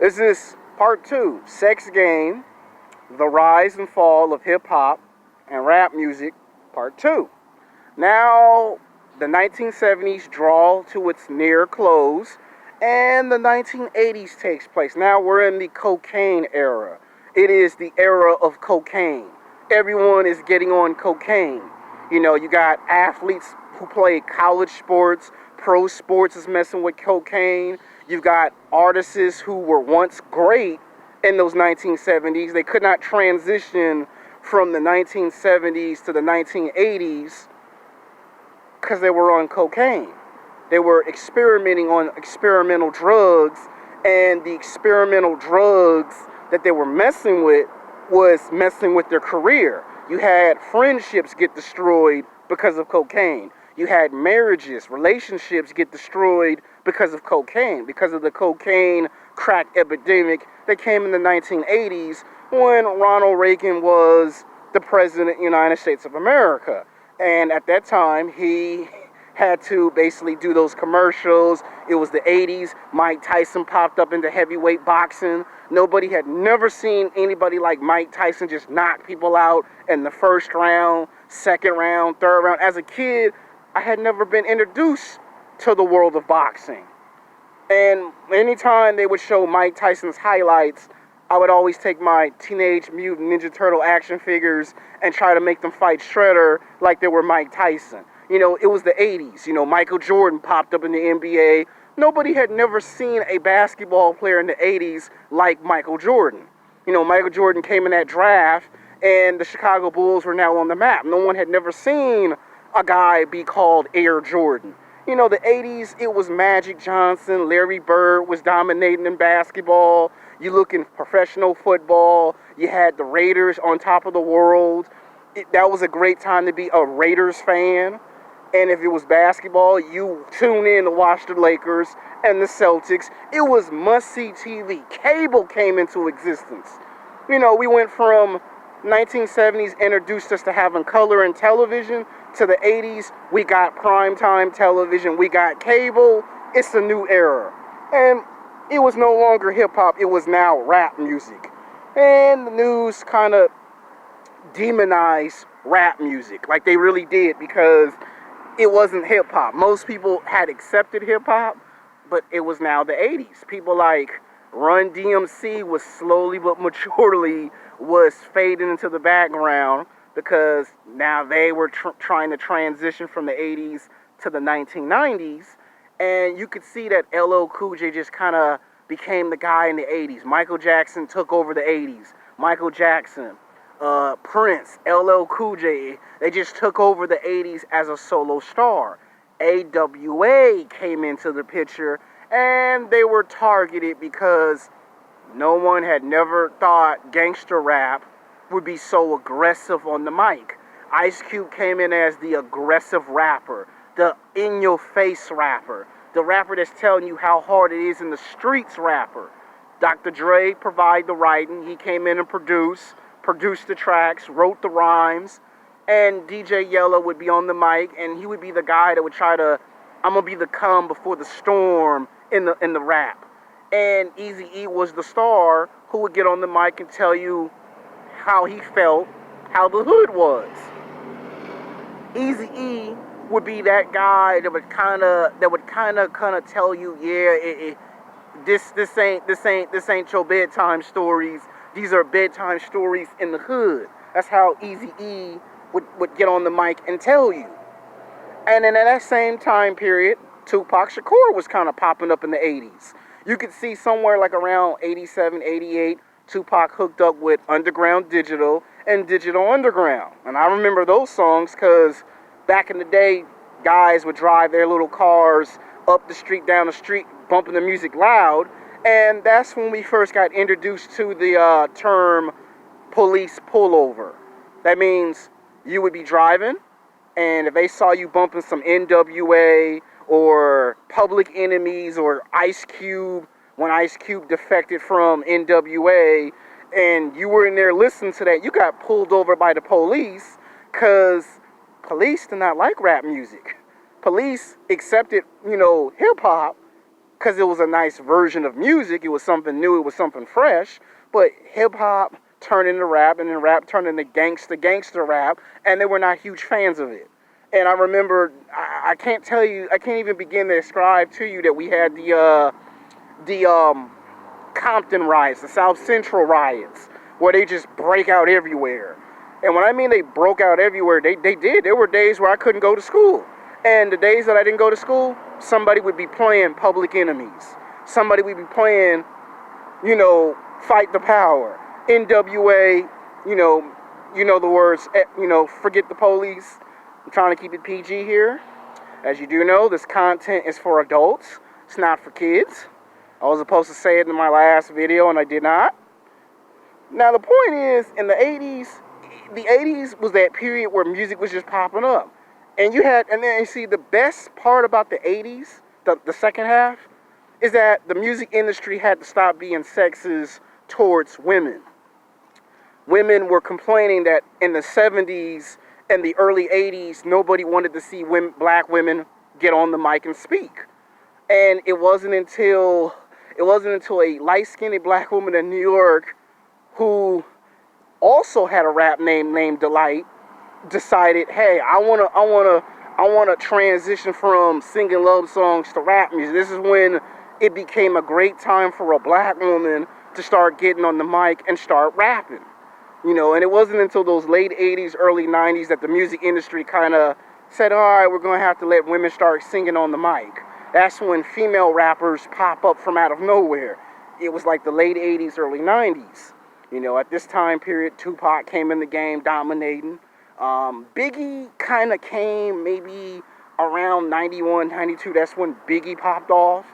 This is part two, Sex Game, the rise and fall of hip hop and rap music, part two. Now, the 1970s draw to its near close, and the 1980s takes place. Now we're in the cocaine era. It is the era of cocaine. Everyone is getting on cocaine. You know, you got athletes who play college sports, pro sports is messing with cocaine. You've got artists who were once great in those 1970s. They could not transition from the 1970s to the 1980s because they were on cocaine. They were experimenting on experimental drugs, and the experimental drugs that they were messing with was messing with their career. You had friendships get destroyed because of cocaine. You had marriages, relationships get destroyed because of cocaine, because of the cocaine crack epidemic that came in the 1980s when Ronald Reagan was the president of the United States of America. And at that time, he had to basically do those commercials. It was the 80s. Mike Tyson popped up into heavyweight boxing. Nobody had never seen anybody like Mike Tyson just knock people out in the first round, second round, third round. As a kid, I had never been introduced to the world of boxing. And anytime they would show Mike Tyson's highlights, I would always take my Teenage Mutant Ninja Turtle action figures and try to make them fight Shredder like they were Mike Tyson. You know, it was the 80s. You know, Michael Jordan popped up in the NBA. Nobody had never seen a basketball player in the 80s like Michael Jordan. You know, Michael Jordan came in that draft, and the Chicago Bulls were now on the map. No one had never seen a guy be called Air Jordan. You know, the 80s, it was Magic Johnson, Larry Bird was dominating in basketball. You look in professional football, you had the Raiders on top of the world. That was a great time to be a Raiders fan. And if it was basketball, you tune in to watch the Lakers and the Celtics. It was must-see TV. Cable came into existence. You know, we went from 1970s introduced us to having color and television, to the 80s, we got primetime television, we got cable. It's a new era. And it was no longer hip-hop, it was now rap music. And the news kind of demonized rap music, like they really did, because it wasn't hip-hop. Most people had accepted hip-hop, but it was now the 80s. People like Run DMC was slowly but maturely was fading into the background because now they were trying to transition from the 80s to the 1990s. And you could see that LL Cool J just kind of became the guy in the 80s. Michael Jackson took over the 80s. Michael Jackson, Prince, LL Cool J, they just took over the 80s as a solo star. AWA came into the picture, and they were targeted because no one had never thought gangster rap would be so aggressive on the mic. Ice Cube came in as the aggressive rapper, the in-your-face rapper, the rapper that's telling you how hard it is in the streets rapper. Dr. Dre provided the writing. He came in and produced the tracks, wrote the rhymes, and DJ Yella would be on the mic, and he would be the guy that would try to, I'm gonna be the calm before the storm in the rap. And Eazy-E was the star who would get on the mic and tell you how he felt, how the hood was. Eazy-E would be that guy that would kind of tell you, yeah, this ain't your bedtime stories. These are bedtime stories in the hood. That's how Eazy-E would get on the mic and tell you. And then at that same time period, Tupac Shakur was kind of popping up in the 80s. You could see somewhere like around 87, 88, Tupac hooked up with Underground Digital and Digital Underground. And I remember those songs because back in the day, guys would drive their little cars up the street, down the street, bumping the music loud. And that's when we first got introduced to the term police pullover. That means you would be driving, and if they saw you bumping some NWA or Public Enemies or Ice Cube, when Ice Cube defected from NWA, and you were in there listening to that, you got pulled over by the police because police did not like rap music. Police accepted, hip-hop, because it was a nice version of music. It was something new. It was something fresh. But hip hop turned into rap, and then rap turned into gangster rap, and they were not huge fans of it. And I remember, I can't tell you, I can't even begin to describe to you that we had the Compton riots, the South Central riots, where they just break out everywhere. And when I mean they broke out everywhere, they did. There were days where I couldn't go to school. And the days that I didn't go to school, somebody would be playing Public Enemies. Somebody would be playing, Fight the Power, NWA, you know the words, forget the police. I'm trying to keep it PG here. As you do know, this content is for adults. It's not for kids. I was supposed to say it in my last video, and I did not. Now, the point is, in the 80s was that period where music was just popping up. And then see, the best part about the 80s, the second half, is that the music industry had to stop being sexist towards women. Women were complaining that in the 70s and the early 80s, nobody wanted to see black women get on the mic and speak. And it wasn't until a light-skinned black woman in New York who also had a rap name named Delight decided, hey, I wanna transition from singing love songs to rap music. This is when it became a great time for a black woman to start getting on the mic and start rapping. And it wasn't until those late 80s, early 90s that the music industry kind of said, all right, we're going to have to let women start singing on the mic. That's when female rappers pop up from out of nowhere. It was like the late 80s, early 90s. At this time period, Tupac came in the game dominating. Biggie kind of came maybe around 91, 92. That's when Biggie popped off.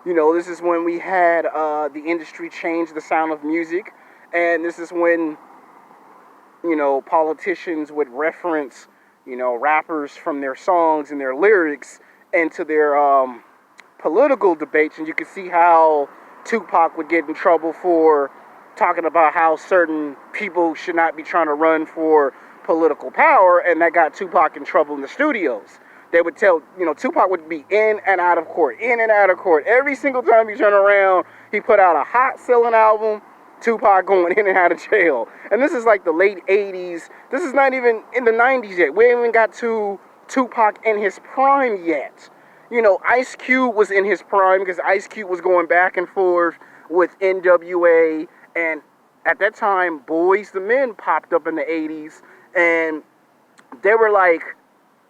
This is when we had the industry change the sound of music. And this is when politicians would reference, rappers from their songs and their lyrics into their political debates. And you can see how Tupac would get in trouble for talking about how certain people should not be trying to run for political power. And that got Tupac in trouble in the studios. They would tell, Tupac would be in and out of court. Every single time you turn around, he put out a hot selling album. Tupac going in and out of jail. And this is like the late 80s. This is not even in the 90s yet. We haven't even got to Tupac in his prime yet. Ice Cube was in his prime because Ice Cube was going back and forth with NWA. And at that time, Boyz II Men popped up in the 80s. And they were like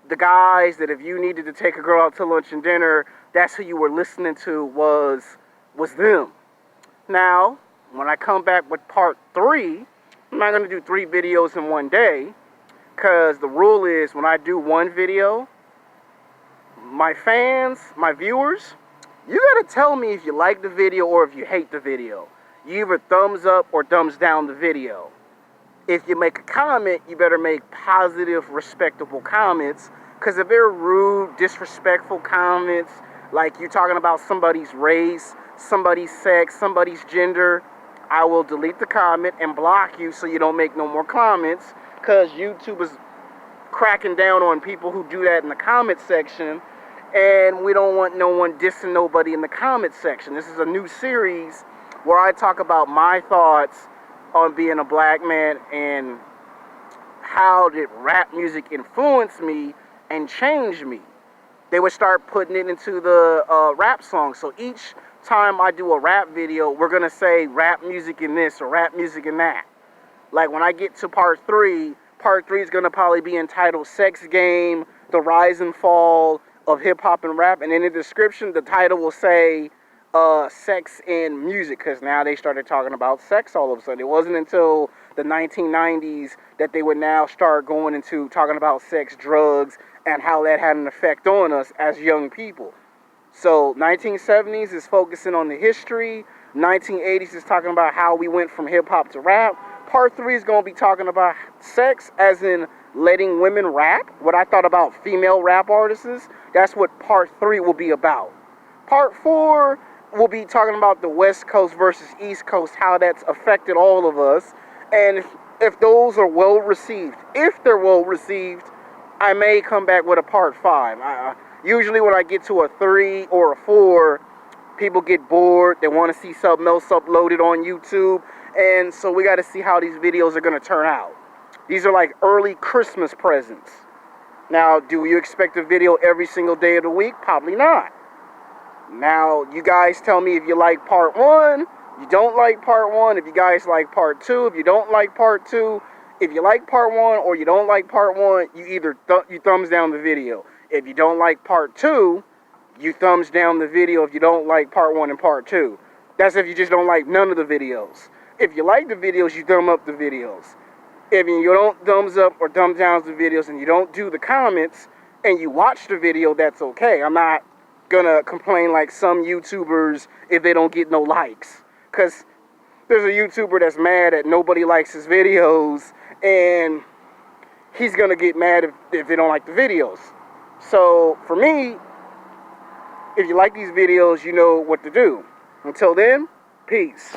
the guys that if you needed to take a girl out to lunch and dinner, that's who you were listening to was them. Now, when I come back with part 3, I'm not going to do 3 videos in one day, because the rule is when I do one video, my fans, my viewers, you got to tell me if you like the video or if you hate the video. You either thumbs up or thumbs down the video. If you make a comment, you better make positive, respectable comments, because if they're rude, disrespectful comments, like you're talking about somebody's race, somebody's sex, somebody's gender, I will delete the comment and block you so you don't make no more comments, because YouTube is cracking down on people who do that in the comment section, and we don't want no one dissing nobody in the comment section. This is a new series where I talk about my thoughts on being a black man and how did rap music influence me and change me. They would start putting it into the rap songs. So each time I do a rap video, we're going to say rap music in this or rap music in that. Like when I get to part 3 is going to probably be entitled Sex Game, The Rise and Fall of Hip Hop and Rap. And in the description, the title will say sex and music, because now they started talking about sex all of a sudden. It wasn't until the 1990s that they would now start going into talking about sex, drugs, and how that had an effect on us as young people. So 1970s is focusing on the history. 1980s is talking about how we went from hip-hop to rap. Part 3 is going to be talking about sex, as in letting women rap. What I thought about female rap artists, that's what part 3 will be about. Part 4 will be talking about the West Coast versus East Coast, how that's affected all of us. And if those are well received, if they're well received, I may come back with a part 5. Usually when I get to a 3 or a 4, People get bored. They want to see something else uploaded on YouTube. And so we got to see how these videos are going to turn out. These are like early Christmas presents. Now, do you expect a video every single day of the week? Probably not. Now, you guys tell me if you like part 1, you don't like part 1, if you guys like part 2, if you don't like part 2. If you like part 1 or you don't like part 1, you either you thumbs down the video. If you don't like part 2, you thumbs down the video if you don't like part 1 and part 2. That's if you just don't like none of the videos. If you like the videos, you thumb up the videos. If you don't thumbs up or thumb down the videos and you don't do the comments and you watch the video, that's okay. I'm not gonna complain like some YouTubers if they don't get no likes. Because there's a YouTuber that's mad that nobody likes his videos, and he's gonna get mad if they don't like the videos. So for me, if you like these videos, you know what to do. Until then, peace.